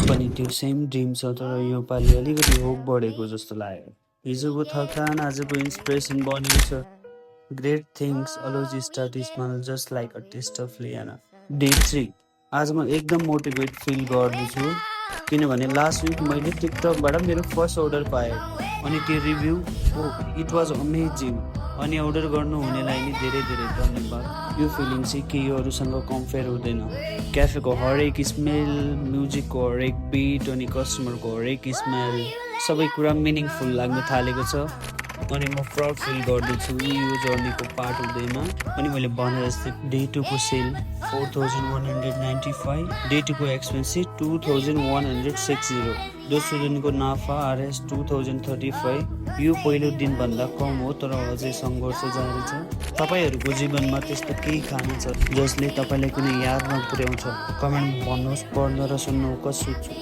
पनि त्यो same dream छ, तर योपालि अलिकति होप बढेको जस्तो लाग्यो। हिजोको थकान आजको इन्सपिरेसन बनेको छ। Great things always start small just like a taste of Liana. Day 3 आज म एकदम मोटिभेट फिल गर्दैछु किनभने लास्ट विक मैले टिकटकबाट मेरो फर्स्ट अर्डर पाएँ अनि त्यो रिभ्यू इट वाज अमेजिङ अनि अर्डर गर्नुहुनेलाई नि धेरै धेरै धन्यवाद। यो फिलिङ चाहिँ केही अरूसँग कम्पेयर हुँदैन। क्याफेको हरेक स्मेल, म्युजिकको हरेक बिट अनि कस्टमरको हरेक स्माइल सबै कुरा मिनिङफुल लाग्न थालेको छ अनि म प्राउड फिल गर्दैछु यो जर्नीको पार्ट हुँदैमा। अनि मैले भने जस्तै डे 2 को सेल 4195, डे 2 को एक्सपेन्स 2160, दोस्रो दिनको नाफा आरएस 2035। यो पहिलो दिनभन्दा कम हो तर अझै सङ्घर्ष जारी छ। तपाईँहरूको जीवनमा त्यस्तो केही खाना छ जसले तपाईँलाई कुनै यादमा पुर्याउँछ? कमेन्ट भन्नुहोस्, पढ्न र सुन्न कसो छु।